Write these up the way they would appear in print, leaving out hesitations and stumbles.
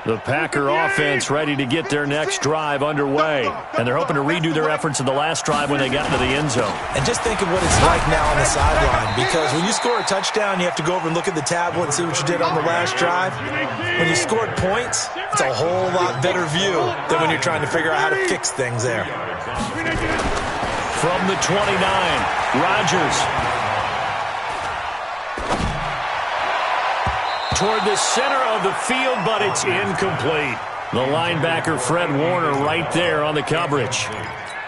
The Packer offense ready to get their next drive underway. And they're hoping to redo their efforts in the last drive when they got into the end zone. And just think of what it's like now on the sideline, because when you score a touchdown, you have to go over and look at the tablet and see what you did on the last drive. When you scored points, it's a whole lot better view than when you're trying to figure out how to fix things there. From the 29, Rodgers. Toward the center of the field, but it's incomplete. The linebacker, Fred Warner, right there on the coverage.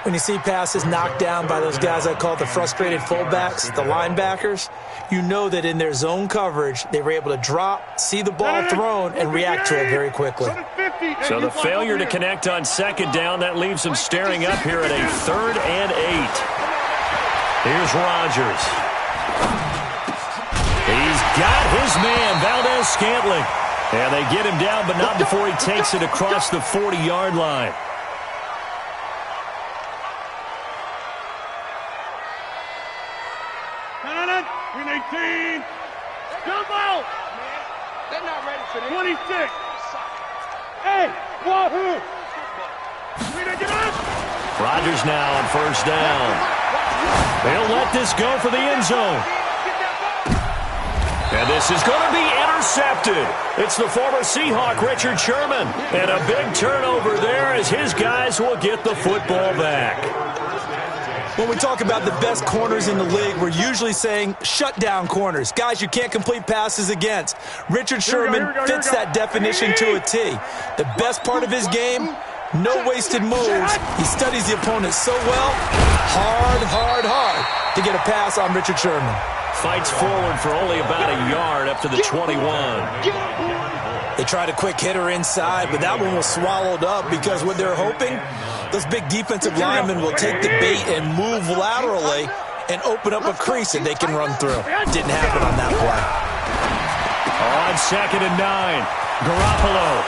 When you see passes knocked down by those guys I call the frustrated fullbacks, the linebackers, you know that in their zone coverage, they were able to drop, see the ball thrown, and react to it very quickly. So the failure to connect on second down, that leaves them staring up here at a 3rd and 8. Here's Rodgers. He's got his man, Valdez-Scantling. And they get him down, but not before he takes it across the 40-yard line. Win 18. Jump out. They're not ready for this. 26. Hey, wahoo. Rodgers now on 1st down. They'll let this go for the end zone. And this is going to be intercepted. It's the former Seahawk, Richard Sherman. And a big turnover there as his guys will get the football back. When we talk about the best corners in the league, we're usually saying shutdown corners, guys you can't complete passes against. Richard Sherman fits that definition to a T. The best part of his game, no wasted moves. He studies the opponent so well, hard to get a pass on Richard Sherman. Fights forward for only about a yard up to the 21. They tried a quick hitter inside, but that one was swallowed up because what they're hoping, those big defensive linemen will take the bait and move laterally and open up a crease that they can run through. Didn't happen on that play. On 2nd and 9, Garoppolo.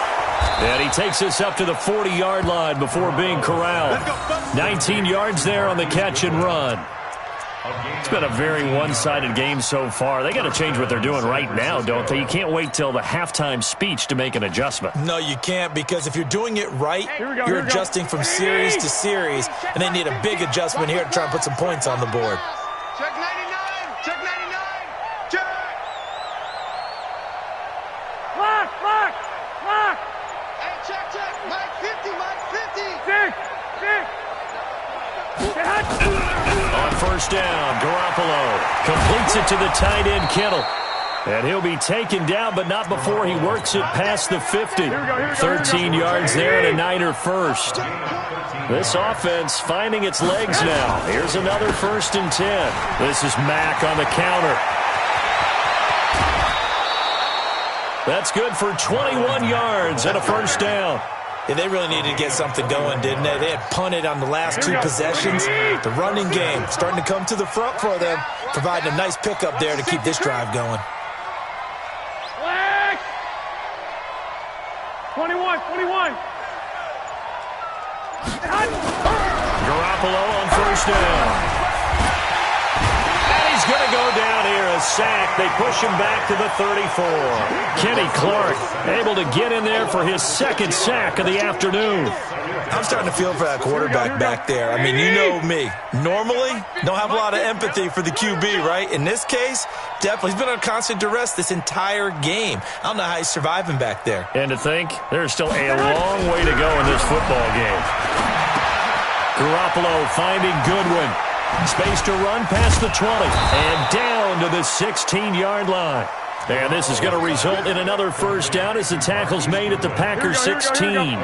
And he takes us up to the 40-yard line before being corralled. 19 yards there on the catch and run. It's been a very one-sided game so far. They got to change what they're doing right now, don't they? You can't wait till the halftime speech to make an adjustment. No, you can't, because if you're doing it right, you're adjusting from series to series, and they need a big adjustment here to try and put some points on the board. Check 99. Check 99. Check. Lock. Hey, check. Mike 50. On 1st down, Garoppolo completes it to the tight end, Kittle. And he'll be taken down, but not before he works it past the 50. 13 yards there and a Niner first. This offense finding its legs now. Here's another 1st and 10. This is Mack on the counter. That's good for 21 yards and a 1st down. Yeah, they really needed to get something going, didn't they? They had punted on the last 2 possessions. The running game starting to come to the front for them, providing a nice pickup there to keep this drive going. 21. Garoppolo on 1st down. And he's going to go down here, a sack. They push him back to the 34. Kenny Clark able to get in there for his 2nd sack of the afternoon. I'm starting to feel for that quarterback back there. I mean, you know me. Normally, don't have a lot of empathy for the QB, right? In this case, definitely. He's been on constant duress this entire game. I don't know how he's surviving back there. And to think, there's still a long way to go in this football game. Garoppolo finding Goodwin. Space to run past the 20 and down to the 16-yard line. And this is going to result in another 1st down as the tackle's made at the Packers 16.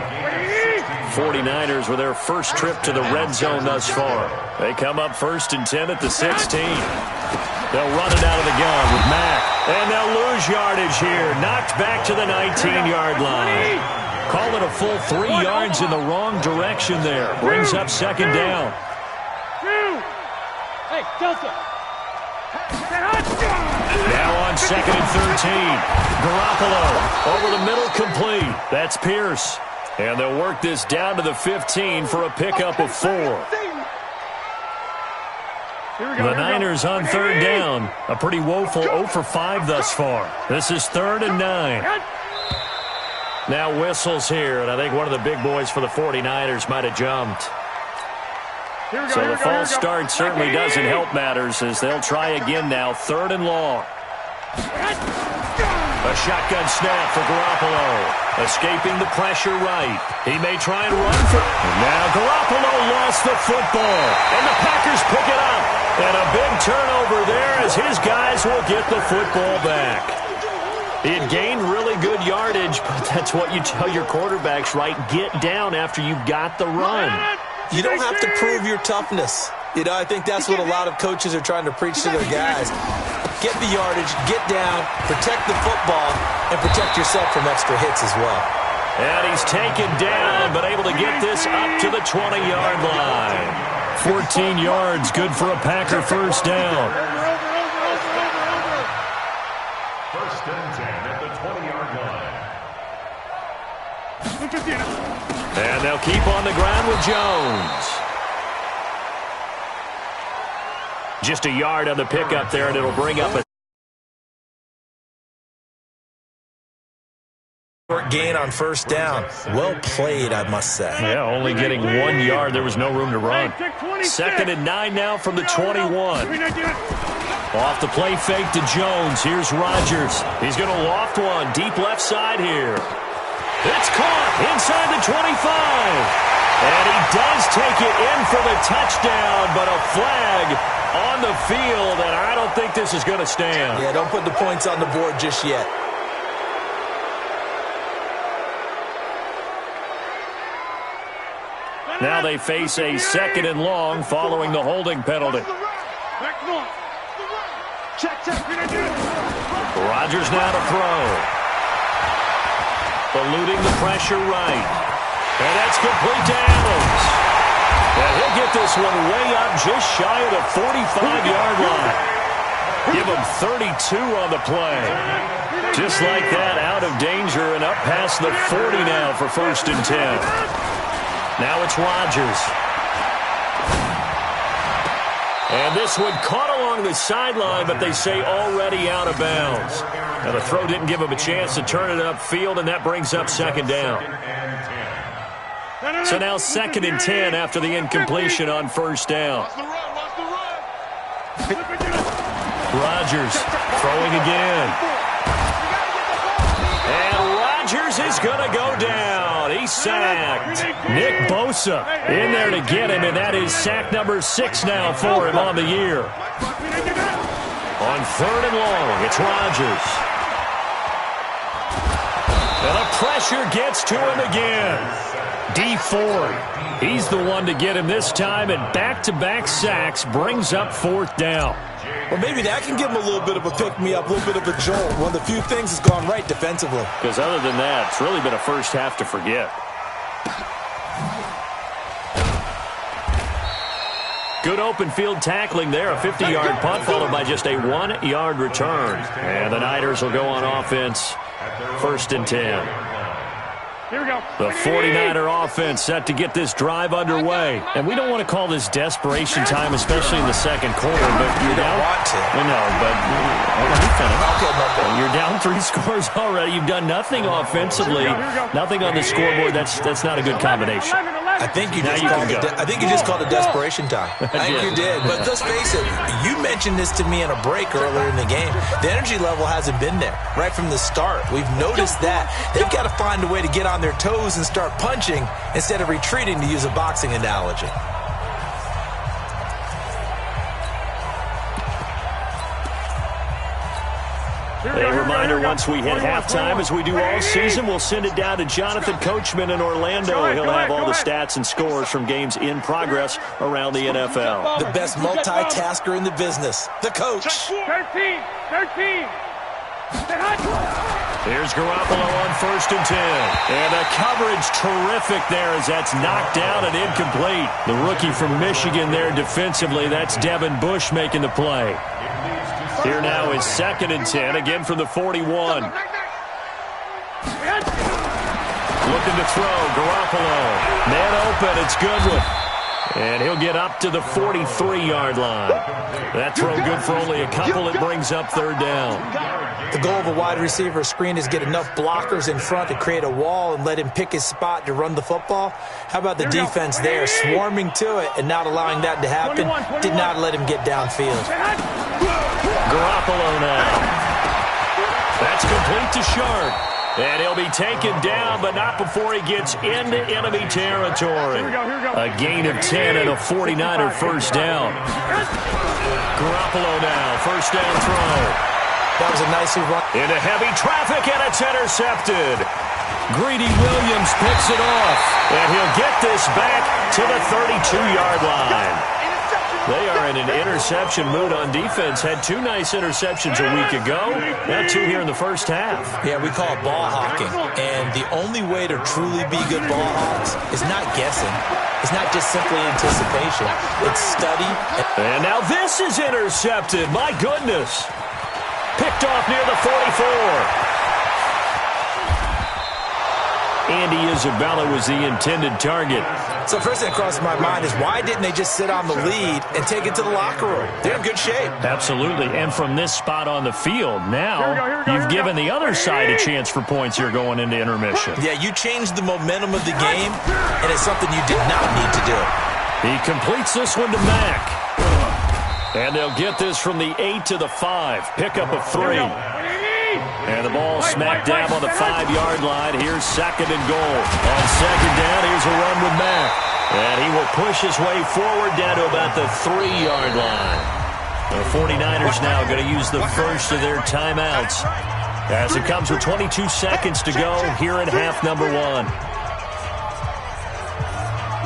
49ers with their first trip to the red zone thus far. They come up 1st and 10 at the 16. They'll run it out of the gun with Mack. And they'll lose yardage here. Knocked back to the 19-yard line. Call it a full 3 yards in the wrong direction there. Brings up 2nd down. Hey, Delta. Now on 2nd and 13. Garoppolo over the middle, complete. That's Pierce. And they'll work this down to the 15 for a pickup of 4. The Niners on 3rd down. A pretty woeful 0 for 5 thus far. This is 3rd and 9. Now whistles here, and I think one of the big boys for the 49ers might have jumped. So the false start certainly doesn't help matters as they'll try again now, 3rd and long. A shotgun snap for Garoppolo. Escaping the pressure right. He may try and run for it. Now Garoppolo lost the football. And the Packers pick it up. And a big turnover there as his guys will get the football back. He had gained really good yardage, but that's what you tell your quarterbacks, right? Get down after you've got the run. You don't have to prove your toughness. You know, I think that's what a lot of coaches are trying to preach to their guys. Get the yardage, get down, protect the football, and protect yourself from extra hits as well. And he's taken down, but able to get this up to the 20-yard line. 14 yards, good for a Packer first down. First and 10 at the 20-yard line. And they'll keep on the ground with Jones. Just a yard on the pickup there, and it'll bring up a short gain on first down. Well played, I must say. Yeah, only getting 1 yard. There was no room to run. 2nd and 9 now from the 21. Off the play fake to Jones. Here's Rodgers. He's going to loft one. Deep left side here. It's caught inside the 25. And he does take it in for the touchdown, but a flag on the field, and I don't think this is going to stand. Yeah, don't put the points on the board just yet. Now they face a 2nd and long following the holding penalty. Rodgers now to throw. Eluding the pressure right. And that's complete to Adams. And he'll get this one way up just shy of the 45-yard line. Give him 32 on the play. Just like that, out of danger and up past the 40 now for 1st and 10. Now it's Rodgers. And this one caught along the sideline, but they say already out of bounds. Now the throw didn't give him a chance to turn it upfield, and that brings up 2nd down. So now 2nd and 10 after the incompletion on 1st down. Rodgers throwing again. And Rodgers is going to go down. He's sacked. Nick Bosa in there to get him, and that is sack number 6 now for him on the year. On 3rd and long, it's Rodgers. And the pressure gets to him again. D Ford, he's the one to get him this time, and back-to-back sacks brings up 4th down. Well, maybe that can give him a little bit of a pick-me-up, a little bit of a jolt. One of the few things that's gone right defensively. Because other than that, it's really been a first half to forget. Good open field tackling there, a 50-yard punt followed by just a 1-yard return. And the Niners will go on offense, 1st and 10. Here we go. The 49er offense set to get this drive underway. And we don't want to call this desperation time, especially in the 2nd quarter. But you're down. You're down 3 scores already. You've done nothing offensively, nothing on the scoreboard. That's not a good combination. I think you just called it desperation time. I think you did. But let's face it, you mentioned this to me in a break earlier in the game. The energy level hasn't been there right from the start. We've noticed that. They've got to find a way to get on their toes and start punching instead of retreating, to use a boxing analogy. A reminder, once we hit halftime, as we do all season, we'll send it down to Jonathan Coachman in Orlando. He'll have all the stats and scores from games in progress around the NFL. The best multitasker in the business, the coach. 13. Here's Garoppolo on 1st and 10. And the coverage terrific there as that's knocked down and incomplete. The rookie from Michigan there defensively. That's Devin Bush making the play. Here now is 2nd and 10, again from the 41. Looking to throw, Garoppolo. Man open, it's Goodwin. And he'll get up to the 43-yard line. That throw good for only a couple. It brings up third down. The goal of a wide receiver screen is get enough blockers in front to create a wall and let him pick his spot to run the football. How about the defense there, swarming to it and not allowing that to happen? Did not let him get downfield. Garoppolo now. That's complete to Sharp. And he'll be taken down, but not before he gets into enemy territory. A gain of 10 and a 49er first down. Garoppolo now, first down throw. That was a nicely run. Into heavy traffic, and it's intercepted. Greedy Williams picks it off, and he'll get this back to the 32-yard line. They are in an interception mood on defense. Had two nice interceptions a week ago. Now two here in the first half. Yeah, we call it ball hawking. And the only way to truly be good ball hawks is not guessing. It's not just simply anticipation. It's study. And now this is intercepted. My goodness. Picked off near the 44. Andy Isabella was the intended target. So first thing that crosses my mind is why didn't they just sit on the lead and take it to the locker room? They're in good shape. Absolutely. And from this spot on the field, now you've given the other side a chance for points here going into intermission. Yeah, you changed the momentum of the game, and it's something you did not need to do. He completes this one to Mack. And they'll get this from the 8 to the 5. Pickup of 3. And the ball smack dab on the 5-yard line. Here's second and goal. On second down, here's a run with Mack. And he will push his way forward down to about the 3-yard line. The 49ers now going to use the first of their timeouts as it comes with 22 seconds to go here in half number 1.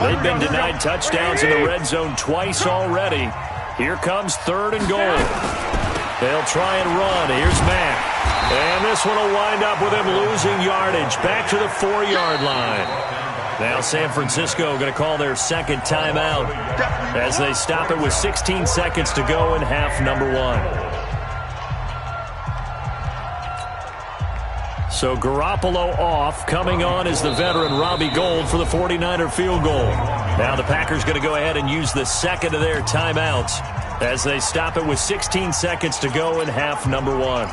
They've been denied touchdowns in the red zone twice already. Here comes third and goal. They'll try and run. Here's Mack. And this one will wind up with him losing yardage. Back to the 4-yard line. Now San Francisco going to call their second timeout as they stop it with 16 seconds to go in half number 1. So Garoppolo off. Coming on is the veteran Robbie Gould for the 49er field goal. Now the Packers going to go ahead and use the second of their timeouts as they stop it with 16 seconds to go in half number 1.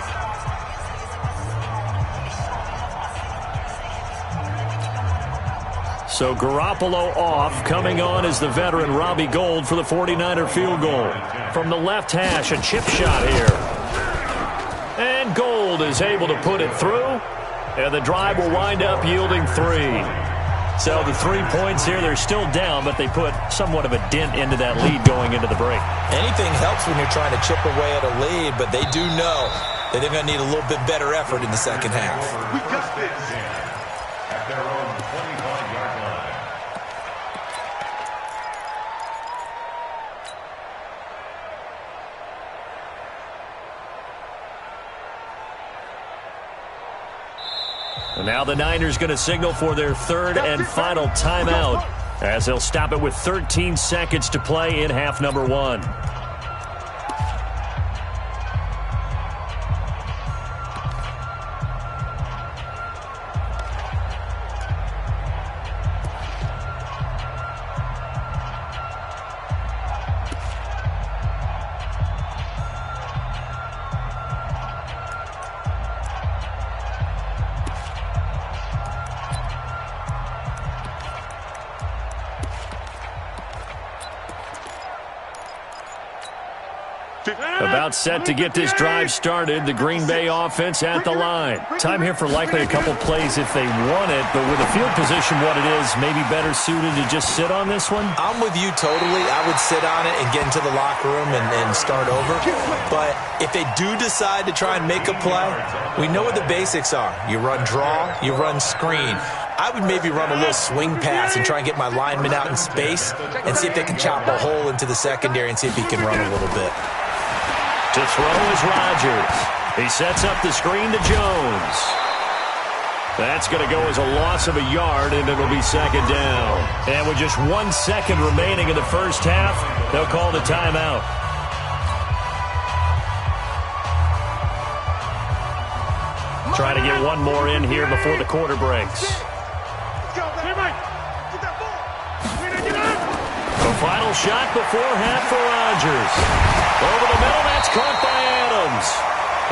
So Garoppolo off. Coming on is the veteran Robbie Gould for the 49er field goal. From the left hash, a chip shot here. And Gould is able to put it through. And the drive will wind up yielding 3. So the 3 points here, they're still down, but they put somewhat of a dent into that lead going into the break. Anything helps when you're trying to chip away at a lead, but they do know that they're going to need a little bit better effort in the second half. We got this. At their own 25-yard line. And now the Niners going to signal for their third and final timeout as they'll stop it with 13 seconds to play in half number 1. About set to get this drive started. The Green Bay offense at the line. Time here for likely a couple plays if they want it, but with the field position what it is, maybe better suited to just sit on this one? I'm with you totally. I would sit on it and get into the locker room and start over. But if they do decide to try and make a play, we know what the basics are. You run draw, you run screen. I would maybe run a little swing pass and try and get my lineman out in space and see if they can chop a hole into the secondary and see if he can run a little bit. To throw is Rodgers. He sets up the screen to Jones. That's going to go as a loss of a yard, and it'll be second down. And with just 1 second remaining in the first half, they'll call the timeout. Trying to get one more in here before the quarter breaks. Final shot before half for Rodgers. Over the middle, that's caught by Adams.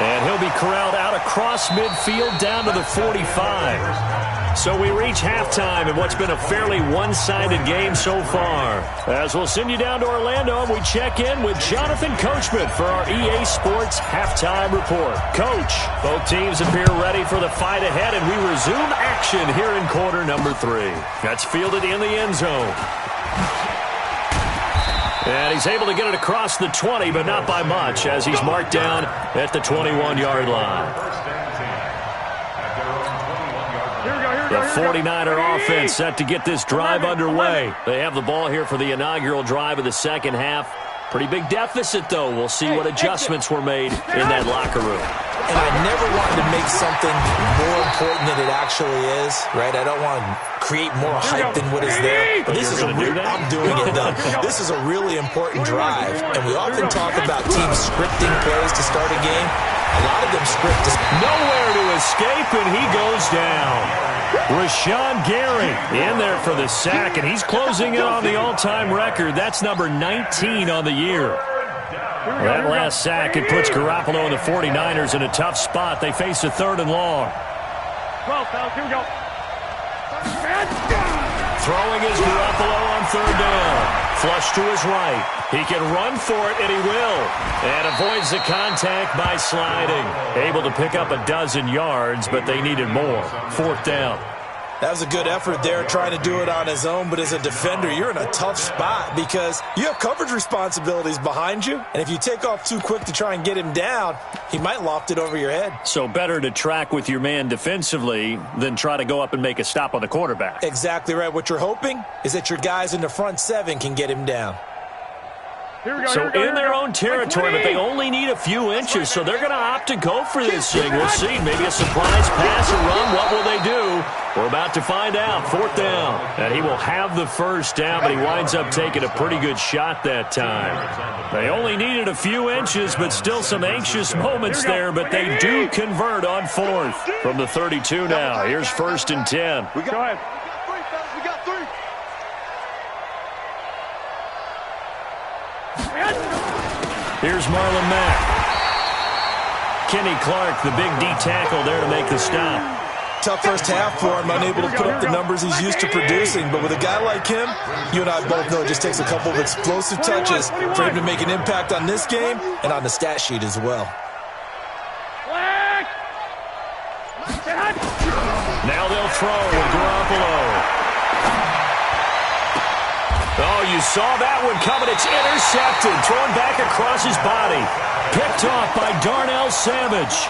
And he'll be corralled out across midfield down to the 45. So we reach halftime in what's been a fairly one-sided game so far. As we'll send you down to Orlando, and we check in with Jonathan Coachman for our EA Sports Halftime Report. Coach, both teams appear ready for the fight ahead, and we resume action here in quarter number 3. That's fielded in the end zone. And he's able to get it across the 20, but not by much, as he's marked down at the 21-yard line. The 49er offense set to get this drive underway. They have the ball here for the inaugural drive of the second half. Pretty big deficit, though. We'll see what adjustments were made in that locker room. And I never wanted to make something more important than it actually is, right? I don't want to create more hype than what is there. But this is I'm doing it, though. This is a really important drive. And we often talk about teams scripting plays to start a game. A lot of them script is nowhere to escape, and he goes down. Rashawn Gary in there for the sack, and he's closing in on the all-time record. That's number 19 on the year. That last sack, it puts Garoppolo and the 49ers in a tough spot. They face a 3rd and long. 12, fellas, here we go. Throwing is Garoppolo on 3rd down. Flush to his right. He can run for it, and he will. And avoids the contact by sliding. Able to pick up a dozen yards, but they needed more. 4th down. That was a good effort there, trying to do it on his own. But as a defender, you're in a tough spot because you have coverage responsibilities behind you. And if you take off too quick to try and get him down, he might loft it over your head. So better to track with your man defensively than try to go up and make a stop on the quarterback. Exactly right. What you're hoping is that your guys in the front 7 can get him down. So in their own territory, but they only need a few inches, so they're going to opt to go for this thing. We'll see. Maybe a surprise pass or run. What will they do? We're about to find out. 4th down. And he will have the 1st down, but he winds up taking a pretty good shot that time. They only needed a few inches, but still some anxious moments there, but they do convert on 4th. From the 32 now. Here's 1st and 10. Go ahead. We got 3. Here's Marlon Mack. Kenny Clark, the big D tackle there to make the stop. Tough first half for him, unable to put up the numbers he's used to producing. But with a guy like him, you and I both know it just takes a couple of explosive touches for him to make an impact on this game and on the stat sheet as well. Now they'll throw with Garoppolo. Oh, you saw that one coming. It's intercepted. Thrown back across his body. Picked off by Darnell Savage.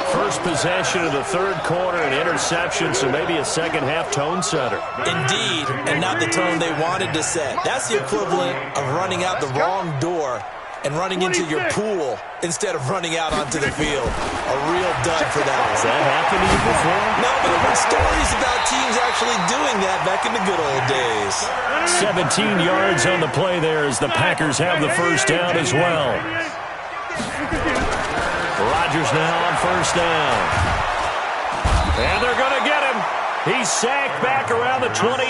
First possession of the 3rd quarter, an interception, so maybe a second-half tone setter. Indeed, and not the tone they wanted to set. That's the equivalent of running out the wrong door and running into your pool instead of running out onto the field. A real dud for that one. Has that happened to you before? No, but I've heard stories about teams actually doing that back in the good old days. 17 yards on the play there as the Packers have the 1st down as well. Rodgers now on 1st down. And they're going to get him. He's sacked back around the 28.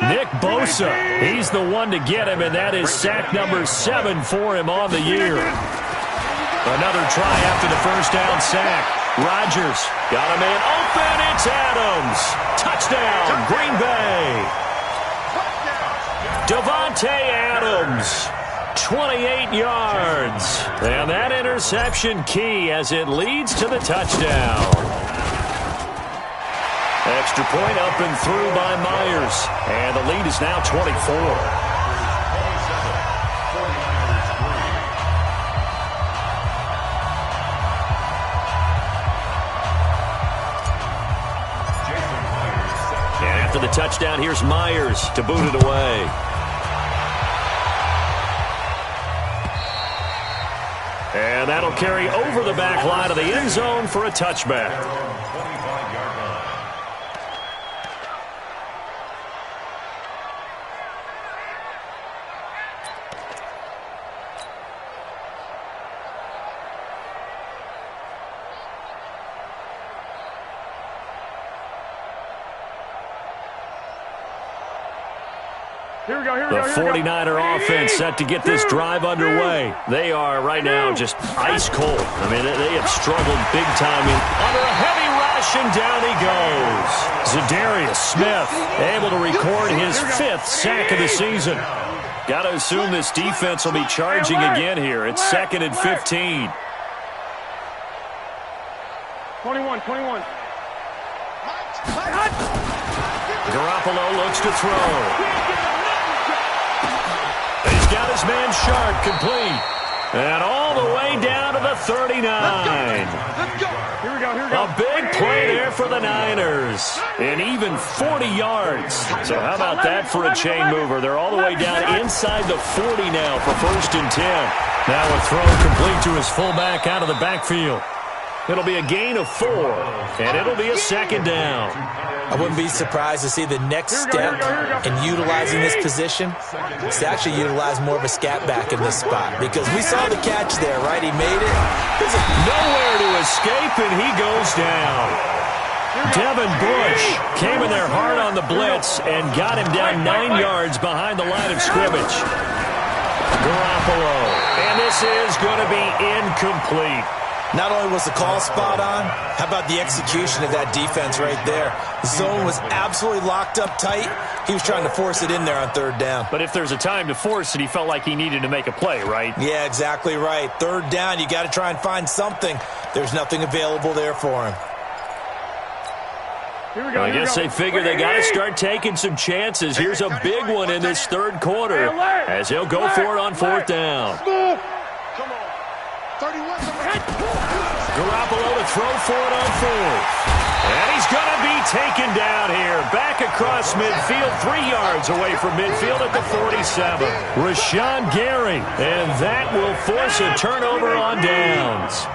Nick Bosa, he's the one to get him, and that is sack number 7 for him on the year. Another try after the 1st down sack. Rodgers got a man open. It's Adams. Touchdown, Green Bay. Devontae Adams, 28 yards. And that interception key as it leads to the touchdown. Extra point up and through by Myers. And the lead is now 24. After the touchdown, here's Myers to boot it away. And that'll carry over the back line of the end zone for a touchback. The 49er offense set to get this drive underway. They are right now just ice cold. I mean, they have struggled big time under a heavy rush, and down he goes. Zadarius Smith able to record his 5th sack of the season. Got to assume this defense will be charging again here. It's 2nd and 15. 21. Garoppolo looks to throw. He's got his man Sharp complete. And all the way down to the 39. Here we go. A big play there for the Niners. And even 40 yards. So how about that for a chain mover? They're all the way down inside the 40 now for 1st and 10. Now a throw complete to his fullback out of the backfield. It'll be a gain of 4, and it'll be a 2nd down. I wouldn't be surprised to see the next step in utilizing this position. It's actually utilize more of a scat back in this spot because we saw the catch there, right? He made it. Nowhere to escape, and he goes down. Devin Bush came in there hard on the blitz and got him down 9 yards behind the line of scrimmage. Garoppolo, and this is going to be incomplete. Not only was the call spot on, how about the execution of that defense right there? The zone was absolutely locked up tight. He was trying to force it in there on 3rd down. But if there's a time to force it, he felt like he needed to make a play, right? Yeah, exactly right. 3rd down, you got to try and find something. There's nothing available there for him. I guess they figure they got to start taking some chances. Here's a big one in this 3rd quarter as he'll go for it on 4th down. Come on. 31. Garoppolo to throw for it on 4th. And he's going to be taken down here. Back across midfield, 3 yards away from midfield at the 47. Rashawn Gary. And that will force a turnover on downs.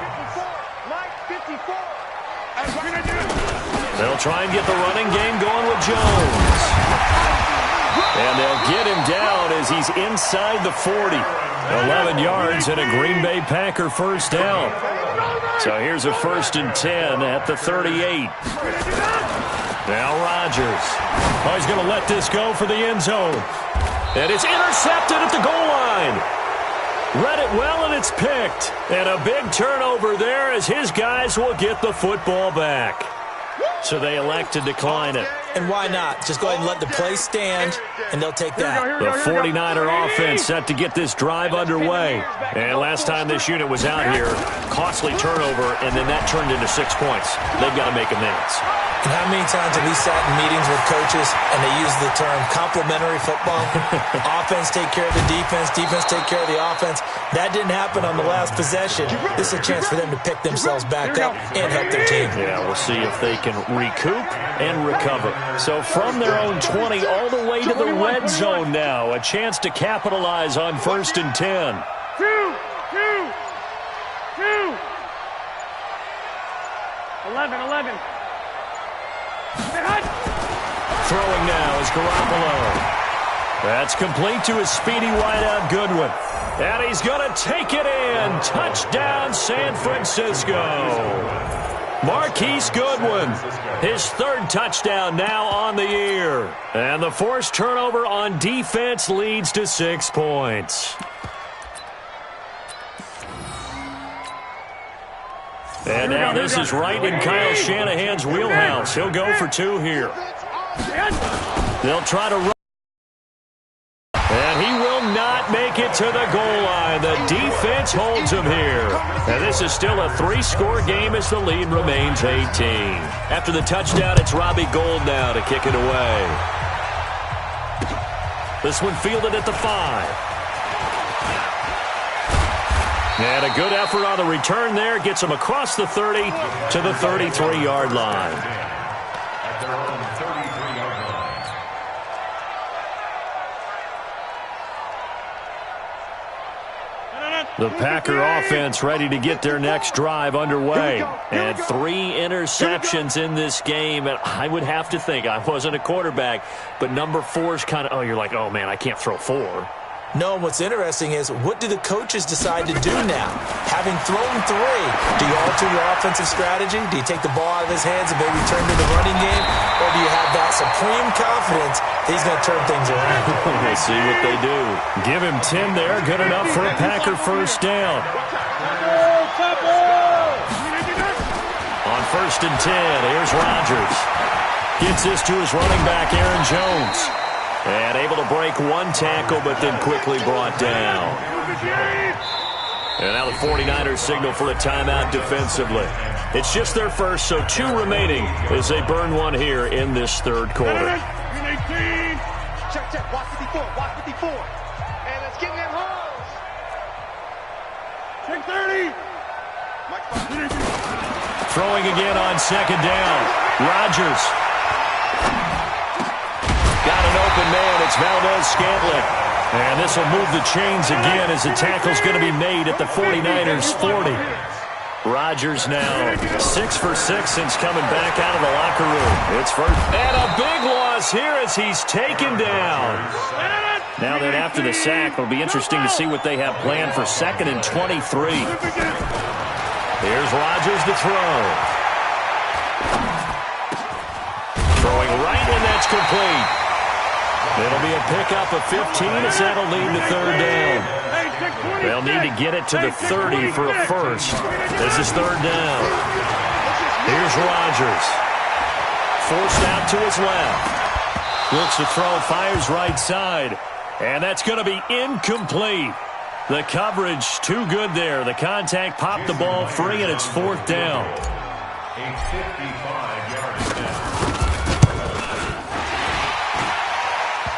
They'll try and get the running game going with Jones. And they'll get him down as he's inside the 40. 11 yards and a Green Bay Packer 1st down. So here's a 1st and 10 at the 38. Now Rodgers. Oh, he's going to let this go for the end zone. And it's intercepted at the goal line. Read it well, and it's picked. And a big turnover there as his guys will get the football back. So they elect to decline it. And why not? Just go ahead and let the play stand, and they'll take that. The 49er offense set to get this drive underway. And last time this unit was out here, costly turnover, and then that turned into 6 points. They've got to make amends. And how many times have we sat in meetings with coaches and they use the term complementary football? Offense take care of the defense, defense take care of the offense. That didn't happen on the last possession. This is a chance for them to pick themselves back up and help their team. Yeah, we'll see if they can recoup and recover. So from their own 20 all the way to the red zone now, a chance to capitalize on 1st and 10. 2. 11. Throwing now is Garoppolo. That's complete to his speedy wideout Goodwin. And he's going to take it in. Touchdown, San Francisco. Marquise Goodwin, his 3rd touchdown now on the year. And the forced turnover on defense leads to 6 points. And now this is right in Kyle Shanahan's wheelhouse. He'll go for 2 here. They'll try to run. And he will not make it to the goal line. The defense holds him here. And this is still a 3-score game as the lead remains 18. After the touchdown, it's Robbie Gould now to kick it away. This one fielded at the 5. And a good effort on the return there. Gets him across the 30 to the 33-yard line. At their own 33-yard line. The Packer offense ready to get their next drive underway. And 3 interceptions in this game. And I would have to think, I wasn't a quarterback, but number 4 is kind of, oh, you're like, oh, man, I can't throw 4. No, and what's interesting is, what do the coaches decide to do now? Having thrown 3, do you all to your offensive strategy? Do you take the ball out of his hands and maybe turn to the running game? Or do you have that supreme confidence that he's going to turn things around? We'll see what they do. Give him 10 there. Good enough for a Packer first down. On 1st and 10, here's Rodgers. Gets this to his running back, Aaron Jones. And able to break one tackle, but then quickly brought down. And now the 49ers signal for a timeout defensively. It's just their first, so 2 remaining as they burn one here in this third quarter. Check, check. Watch 54. Watch 54. And let's get in them holes. Check 30. Throwing again on 2nd down. Rodgers. Got an open man. It's Valdez-Scantling. And this will move the chains again as the tackle's going to be made at the 49ers' 40. Rodgers now 6 for 6 since coming back out of the locker room. It's first. And a big loss here as he's taken down. Now that after the sack, it'll be interesting to see what they have planned for 2nd and 23. Here's Rodgers to throw. Throwing right, and that's complete. It'll be a pickup of 15 as that'll lead to 3rd down. They'll need to get it to the 30 for a first. This is 3rd down. Here's Rodgers. Forced out to his left. Looks to throw, fires right side. And that's going to be incomplete. The coverage too good there. The contact popped the ball free, and it's 4th down. A 55-yard attempt.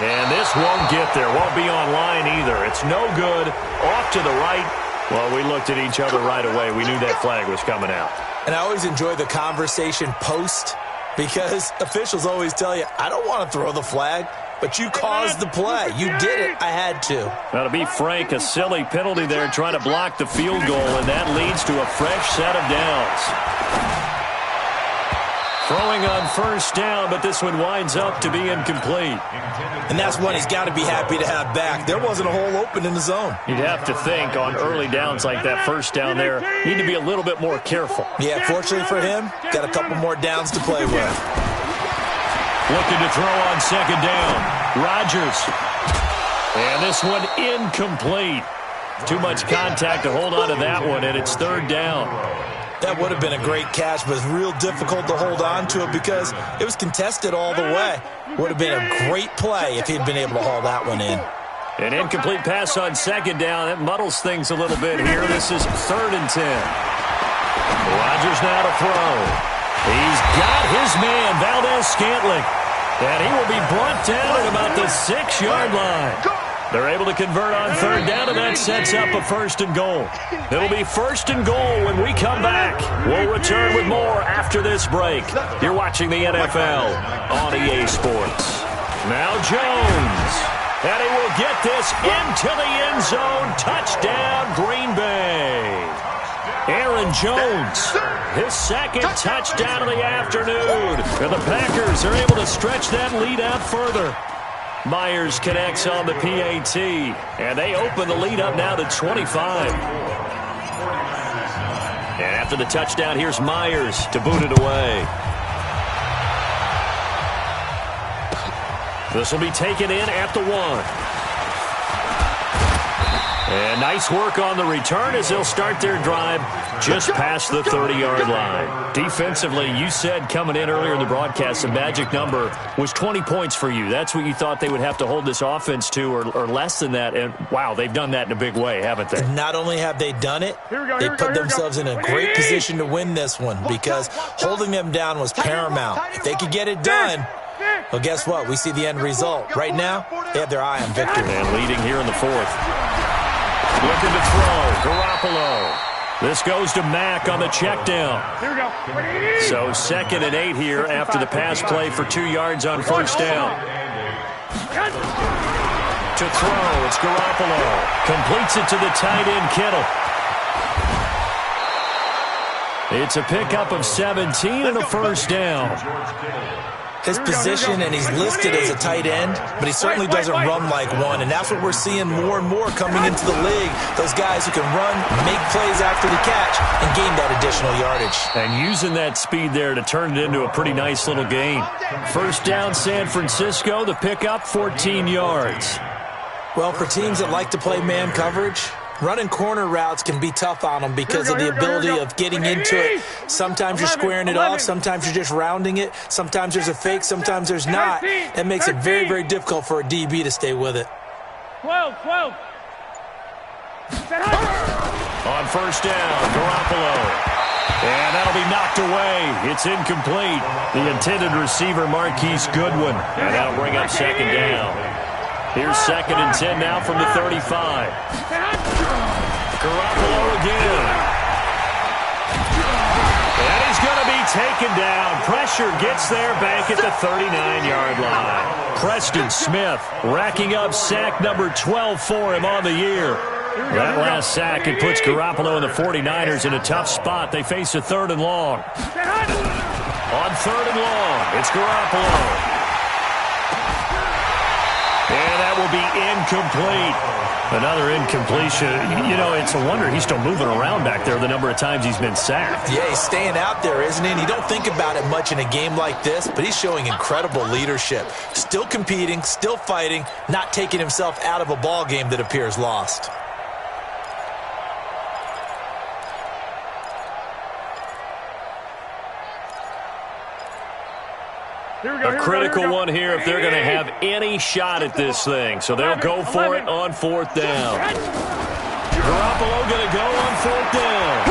And this won't get there. Won't be online either. It's no good. Off to the right. Well, we looked at each other right away. We knew that flag was coming out. And I always enjoy the conversation post because officials always tell you, I don't want to throw the flag, but you caused the play. You did it. I had to. Now, to be frank, a silly penalty there trying to block the field goal, and that leads to a fresh set of downs. Throwing on 1st down, but this one winds up to be incomplete. And that's one he's got to be happy to have back. There wasn't a hole open in the zone. You'd have to think on early downs like that 1st down there, you need to be a little bit more careful. Yeah, fortunately for him, got a couple more downs to play with. Looking to throw on 2nd down. Rodgers. And this one incomplete. Too much contact to hold on to that one, and it's 3rd down. That would have been a great catch, but it's real difficult to hold on to it because it was contested all the way. Would have been a great play if he'd been able to haul that one in. An incomplete pass on 2nd down. That muddles things a little bit here. This is 3rd and 10. Rodgers now to throw. He's got his man, Valdez-Scantling. And he will be brought down at about the 6-yard line. They're able to convert on 3rd down, and that sets up a 1st and goal. It'll be 1st and goal when we come back. We'll return with more after this break. You're watching the NFL on EA Sports. Now Jones. And he will get this into the end zone. Touchdown, Green Bay. Aaron Jones, his 2nd touchdown of the afternoon. And the Packers are able to stretch that lead out further. Myers connects on the PAT, and they open the lead up now to 25. And after the touchdown, here's Myers to boot it away. This will be taken in at the 1. And nice work on the return as they'll start their drive just past the 30-yard line. Defensively, you said coming in earlier in the broadcast, the magic number was 20 points for you. That's what you thought they would have to hold this offense to or less than that. And, wow, they've done that in a big way, haven't they? Not only have they done it, they put themselves in a great position to win this one because holding them down was paramount. If they could get it done, well, guess what? We see the end result. Right now, they have their eye on victory. And leading here in the 4th. Looking to throw, Garoppolo. This goes to Mack on the check down. Here we go. So 2nd and 8 here after the pass play for 2 yards on 1st down. To throw, it's Garoppolo. Completes it to the tight end, Kittle. It's a pickup of 17 and a 1st down. His position, and he's listed as a tight end, but he certainly doesn't run like one, and that's what we're seeing more and more coming into the league. Those guys who can run, make plays after the catch, and gain that additional yardage. And using that speed there to turn it into a pretty nice little gain. First down, San Francisco. The pickup, 14 yards. Well, for teams that like to play man coverage, running corner routes can be tough on them because of the ability of getting into it. Sometimes you're squaring it off. Sometimes you're just rounding it. Sometimes there's a fake. Sometimes there's not. That makes it very, very difficult for a DB to stay with it. 12. On first down, Garoppolo. And that'll be knocked away. It's incomplete. The intended receiver, Marquise Goodwin. And that'll bring up second down. Here's 2nd and 10 now from the 35. Garoppolo again. And he's going to be taken down. Pressure gets there back at the 39-yard line. Preston Smith racking up sack number 12 for him on the year. That last sack, it puts Garoppolo and the 49ers in a tough spot. They face a 3rd and long. On 3rd and long, it's Garoppolo. And that will be incomplete. Another incompletion. You know, it's a wonder he's still moving around back there the number of times he's been sacked. Yeah, he's staying out there, isn't he? And you don't think about it much in a game like this, but he's showing incredible leadership. Still competing, still fighting, not taking himself out of a ball game that appears lost. A critical one here if they're going to have any shot at this thing. So they'll go for it on 4th down. Garoppolo going to go on 4th down.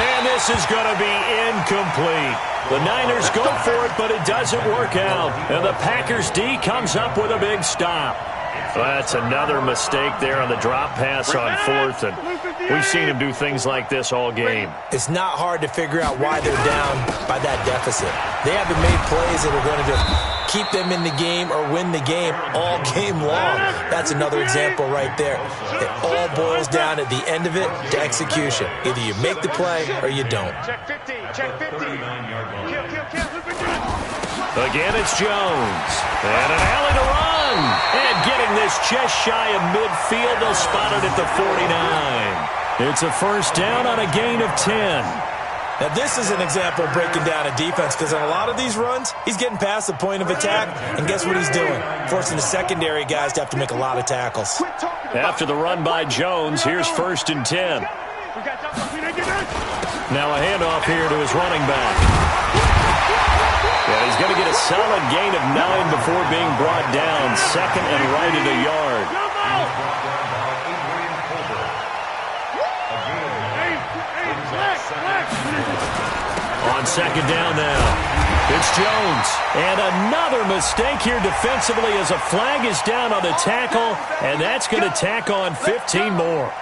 And this is going to be incomplete. The Niners go for it, but it doesn't work out. And the Packers D comes up with a big stop. That's another mistake there on the drop pass on 4th, and we've seen him do things like this all game. It's not hard to figure out why they're down by that deficit. They haven't made plays that are going to just keep them in the game or win the game all game long. That's another example right there. It all boils down at the end of it to execution. Either you make the play or you don't. Check 50. Check 50. Kill. Again, it's Jones. And an alley to run. And getting this just shy of midfield, they'll spot it at the 49. It's a first down on a gain of 10. Now, this is an example of breaking down a defense because on a lot of these runs, he's getting past the point of attack, and guess what he's doing? Forcing the secondary guys to have to make a lot of tackles. After the run by Jones, here's 1st and 10. Now a handoff here to his running back. Yeah, he's going to get a solid gain of 9 before being brought down. 2nd and right at a yard. On 2nd down now, it's Jones. And another mistake here defensively as a flag is down on the tackle, and that's going to tack on 15 more.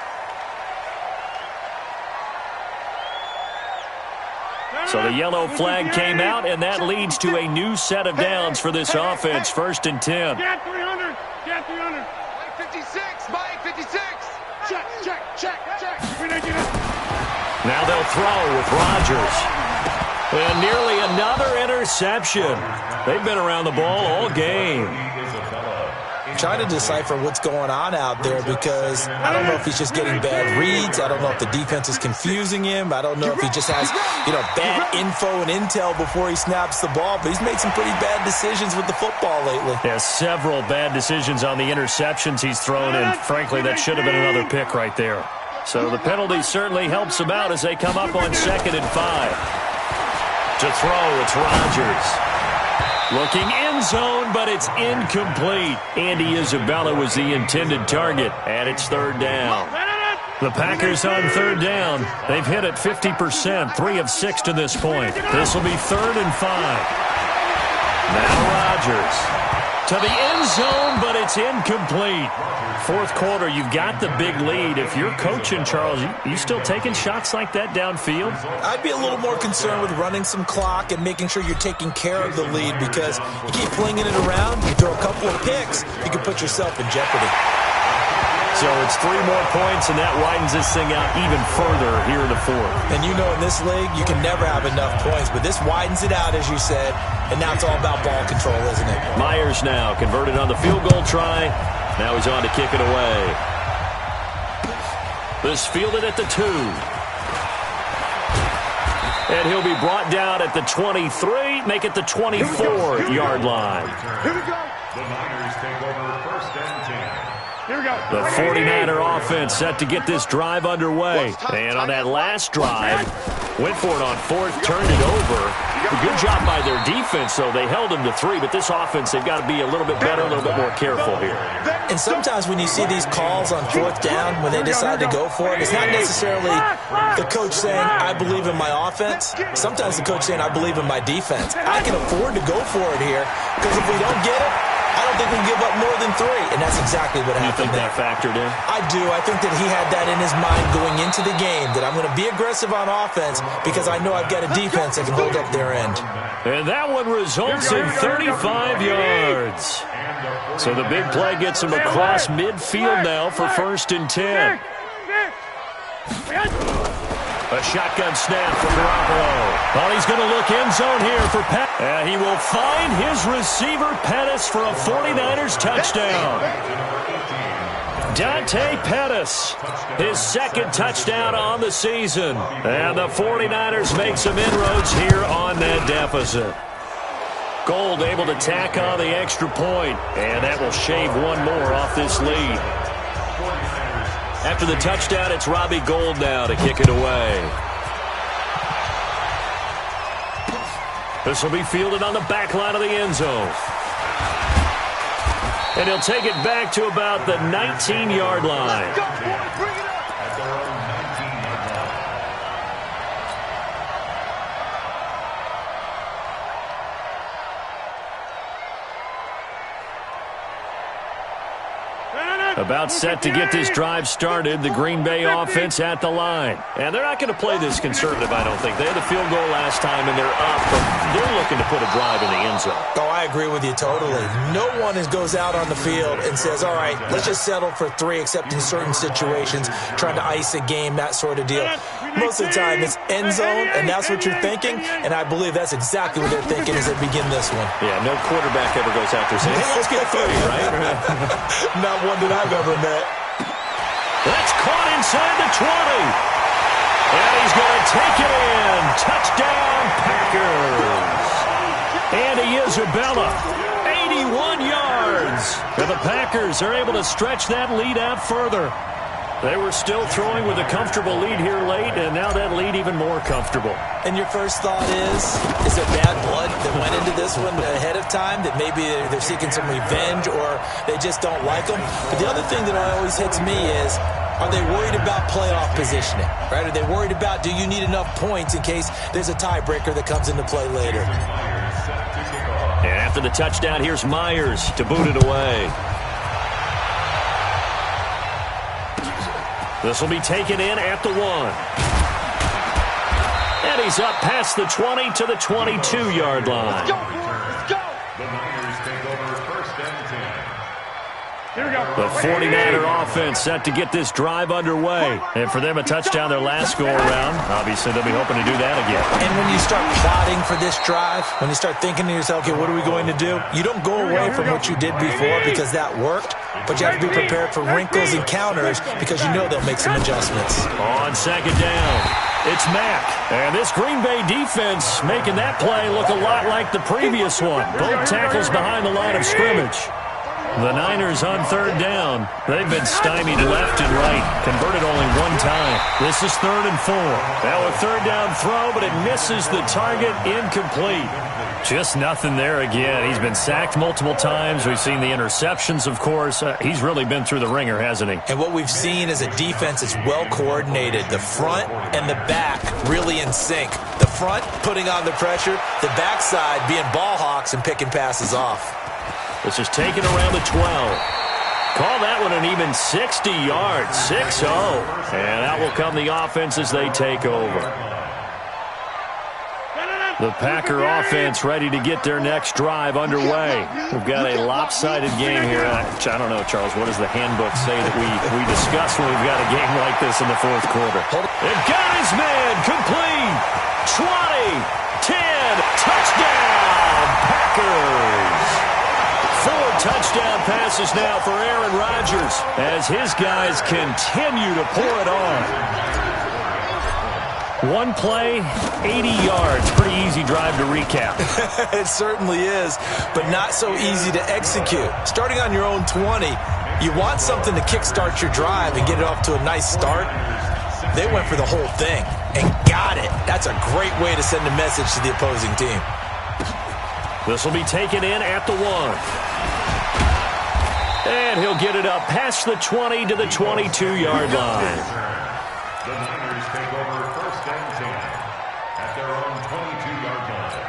So the yellow flag came out, and that leads to a new set of downs for this offense. 1st and 10. Get 300. Get 300. 56. Mike 56. Check. Now they'll throw with Rodgers. And nearly another interception. They've been around the ball all game. Trying to decipher what's going on out there because I don't know if he's just getting bad reads. I don't know if the defense is confusing him. I don't know if he just has, bad info and intel before he snaps the ball. But he's made some pretty bad decisions with the football lately. Yeah, several bad decisions on the interceptions he's thrown, and frankly, that should have been another pick right there. So the penalty certainly helps him out as they come up on 2nd and 5. To throw, it's Rodgers. Looking end zone, but it's incomplete. Andy Isabella was the intended target, and it's 3rd down. The Packers on 3rd down. They've hit it 50%, 3 of 6 to this point. This will be 3rd and 5. Now Rodgers. To the end zone, but it's incomplete. 4th quarter, you've got the big lead. If you're coaching, Charles, you still taking shots like that downfield? I'd be a little more concerned with running some clock and making sure you're taking care of the lead because you keep flinging it around, you throw a couple of picks, you can put yourself in jeopardy. So it's 3 more points, and that widens this thing out even further here in the fourth. And you know in this league, you can never have enough points, but this widens it out, as you said, and now it's all about ball control, isn't it? Myers now converted on the field goal try. Now he's on to kick it away. This fielded at the 2. And he'll be brought down at the 23, make it the 24-yard line. Here we go. The Niners take over first and 10. Here we go. The 49er offense set to get this drive underway. And on that last drive, went for it on 4th, turned it over. Good job by their defense, though. They held them to 3, but this offense, they've got to be a little bit better, a little bit more careful here. And sometimes when you see these calls on 4th down, when they decide to go for it, it's not necessarily the coach saying, I believe in my offense. Sometimes the coach saying, I believe in my defense. I can afford to go for it here, because if we don't get it, I don't think we can give up more than 3, and that's exactly what happened. You think that factored in? I do. I think that he had that in his mind going into the game, that I'm going to be aggressive on offense because I know I've got a defense that can hold up their end. And that one results in 35 yards. So the big play gets him across midfield now for 1st and 10. A shotgun snap for Garoppolo. Well, he's going to look end zone here for Pettis. And he will find his receiver, Pettis, for a 49ers touchdown. Dante Pettis, his 2nd touchdown on the season. And the 49ers make some inroads here on that deficit. Gold able to tack on the extra point, and that will shave 1 more off this lead. After the touchdown, it's Robbie Gould now to kick it away. This will be fielded on the back line of the end zone. And he'll take it back to about the 19-yard line. Go, boy, bring it up. At their own 19-yard line. About set to get this drive started, the Green Bay offense at the line. And they're not going to play this conservative, I don't think. They had the field goal last time, and they're up, but they're looking to put a drive in the end zone. Oh, I agree with you totally. No one goes out on the field and says, all right, let's just settle for 3, except in certain situations, trying to ice a game, that sort of deal. Most of the time, it's end zone, and that's what you're thinking, and I believe that's exactly what they're thinking as they begin this one. Yeah, no quarterback ever goes out there saying, hey, let's get 30, right? Not one that I've ever met. That's caught inside the 20. And he's going to take it in. Touchdown, Packers. Andy Isabella, 81 yards. And the Packers are able to stretch that lead out further. They were still throwing with a comfortable lead here late, and now that lead even more comfortable. And your first thought is there bad blood that went into this one ahead of time, that maybe they're seeking some revenge or they just don't like them? But the other thing that always hits me is, are they worried about playoff positioning, right? Are they worried about, do you need enough points in case there's a tiebreaker that comes into play later? And after the touchdown, here's Myers to boot it away. This will be taken in at the 1. And he's up past the 20 to the 22-yard line. Let's go, boy. Let's go. The Niners take over first and 10. Here we go. The 49er offense set to get this drive underway. And for them, a touchdown their last go-around. Obviously, they'll be hoping to do that again. And when you start plotting for this drive, when you start thinking to yourself, okay, what are we going to do? You don't go away from what you did before because that worked, but you have to be prepared for wrinkles and counters because you know they'll make some adjustments. On 2nd down, it's Mack. And this Green Bay defense making that play look a lot like the previous one. Both tackles behind the line of scrimmage. The Niners on 3rd down. They've been stymied left and right. Converted only 1 time. This is 3rd and 4. Now a 3rd down throw, but it misses the target. Incomplete. Just nothing there again. He's been sacked multiple times. We've seen the interceptions, of course. He's really been through the ringer, hasn't he? And what we've seen is a defense that's well coordinated. The front and the back really in sync. The front putting on the pressure. The backside being ball hawks and picking passes off. This is taken around the 12. Call that one an even 60 yards. 6-0. And out will come the offense as they take over. The Packer offense ready to get their next drive underway. We've got a lopsided game here. I don't know, Charles, what does the handbook say that we discuss when we've got a game like this in the fourth quarter? They've got his man complete. 20, 10, touchdown, Packers. 4 touchdown passes now for Aaron Rodgers as his guys continue to pour it on. One play, 80 yards. Pretty easy drive to recap. It certainly is, but not so easy to execute. Starting on your own 20, you want something to kickstart your drive and get it off to a nice start. They went for the whole thing and got it. That's a great way to send a message to the opposing team. This will be taken in at the 1. And he'll get it up past the 20 to the 22-yard line. The Niners take over 1st and 10 at their own 22-yard line.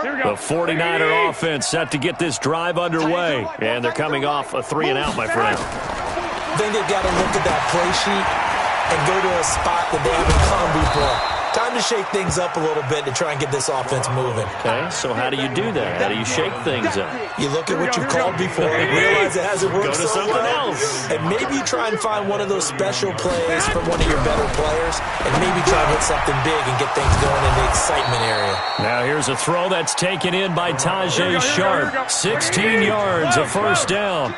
Here we go. The 49er offense set to get this drive underway. And they're coming off a 3-and-out, my friend. I think they've got to look at that play sheet and go to a spot that they haven't come before. Time to shake things up a little bit to try and get this offense moving. Okay, so how do you do that? How do you shake things up? You look at what you've called before, realize it hasn't worked Go to so something well, else. and maybe you try and find one of those special plays from one of your better players, and maybe try and hit something big and get things going in the excitement area. Now here's a throw that's taken in by Tajay Sharp. 16 yards, a first down.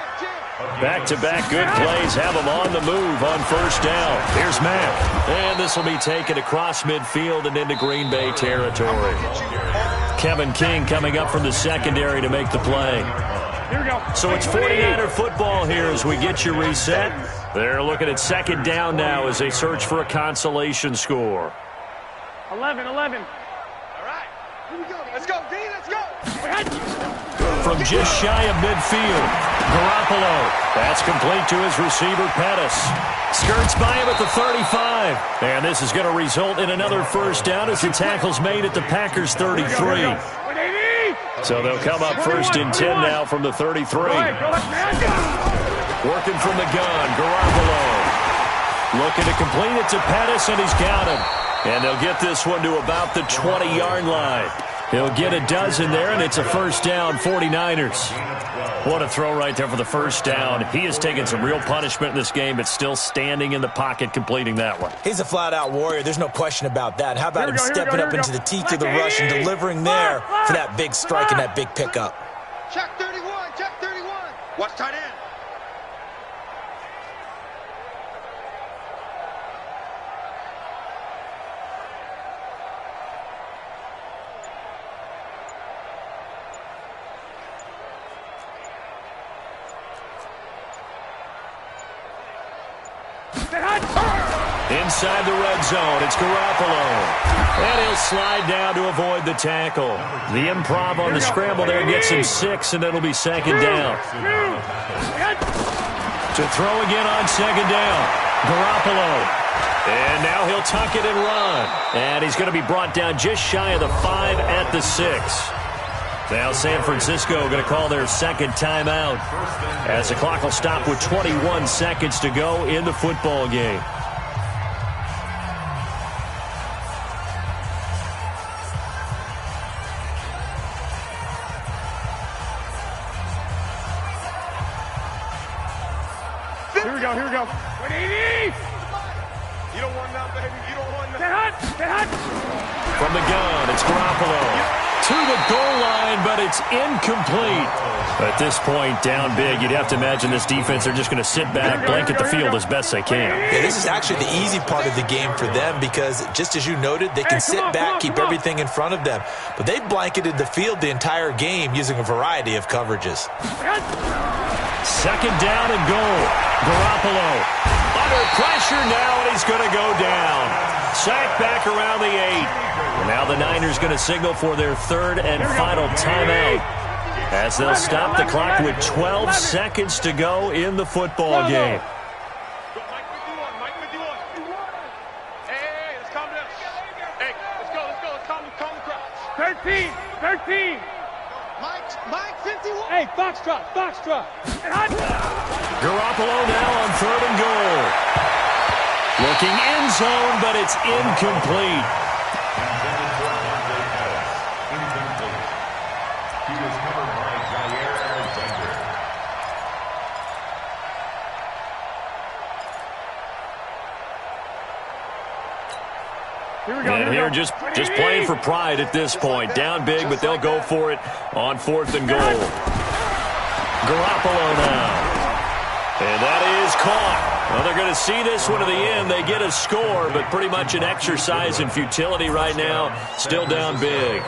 Back-to-back good plays have them on the move on first down. Here's Mack. And this will be taken across midfield and into Green Bay territory. Kevin King coming up from the secondary to make the play. Here we go. So it's 49er football here as we get you reset. They're looking at second down now as they search for a consolation score. 11. All right. Here we go. Let's go, D. Let's go. From just shy of midfield, Garoppolo. That's complete to his receiver, Pettis. Skirts by him at the 35. And this is going to result in another first down as the tackle's made at the Packers' 33. So they'll come up 1st and 10 now from the 33. Working from the gun, Garoppolo. Looking to complete it to Pettis, and he's got him. And they'll get this one to about the 20-yard line. He'll get a dozen there, and it's a first down, 49ers. What a throw right there for the first down. He has taken some real punishment in this game, but still standing in the pocket, completing that one. He's a flat-out warrior. There's no question about that. How about him stepping up into the teeth of the rush and delivering there for that big strike and that big pickup? Check 31. Check 31. Watch tight end. Inside the red zone, it's Garoppolo. And he'll slide down to avoid the tackle. The improv on the scramble there gets him 6, and it'll be second down. To throw again on second down, Garoppolo. And now he'll tuck it and run. And he's going to be brought down just shy of the 5 at the 6. Now San Francisco going to call their second timeout as the clock will stop with 21 seconds to go in the football game. Here we go. Here we go. 180. You don't want that, baby. You don't want that. Get hot. From the gun, it's Garoppolo. To the goal line, but it's incomplete. At this point, down big, you'd have to imagine this defense, they're just going to sit back, blanket the field as best they can. Yeah, this is actually the easy part of the game for them because, just as you noted, they can sit back, keep everything in front of them. But they've blanketed the field the entire game using a variety of coverages. Second down and goal. Garoppolo under pressure now, and he's going to go down. Sacked back around the 8. And now the Niners going to signal for their third and final timeout as they'll stop the clock with 12 seconds to go in the football game. Mike with you on. Hey, let's calm down. Hey, let's go. Calm the crowd. 13. 13. Mike, 51. Hey, Foxtrot. Garoppolo now on 3rd and goal. Looking end zone, but it's incomplete. Intended for Dante Pettis. Incomplete. He was covered by Jair Alexander. Here we go. And here just playing for pride at this point. Down big, but they'll go for it on 4th and goal. Garoppolo now. And that is caught. Well, they're going to see this one to the end. They get a score, but pretty much an exercise in futility right now. Still down big.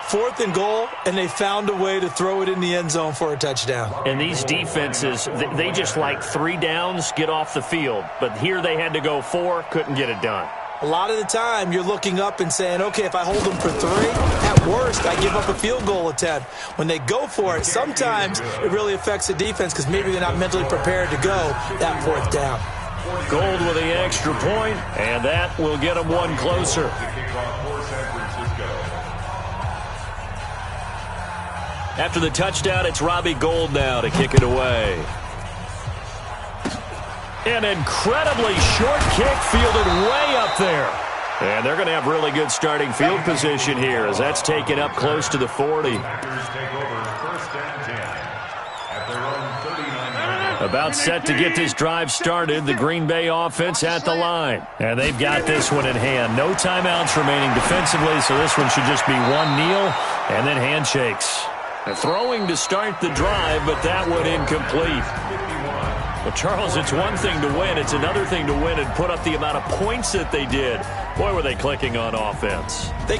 4th and goal, and they found a way to throw it in the end zone for a touchdown. And these defenses, they just like 3 downs, get off the field. But here they had to go 4, couldn't get it done. A lot of the time, you're looking up and saying, okay, if I hold them for 3, at worst, I give up a field goal attempt. When they go for it, sometimes it really affects the defense because maybe they're not mentally prepared to go that 4th down. Gold with the extra point, and that will get them one closer. The kickoff for San Francisco. After the touchdown, it's Robbie Gould now to kick it away. An incredibly short kick fielded way up there. And they're going to have really good starting field position here as that's taken up close to the 40. Packers take over 1st and 10 at their own 39. About set to get this drive started, the Green Bay offense at the line. And they've got this one in hand. No timeouts remaining defensively, so this one should just be one kneel and then handshakes. Throwing to start the drive, but that one incomplete. Well, Charles, it's one thing to win. It's another thing to win and put up the amount of points that they did. Boy, were they clicking on offense. They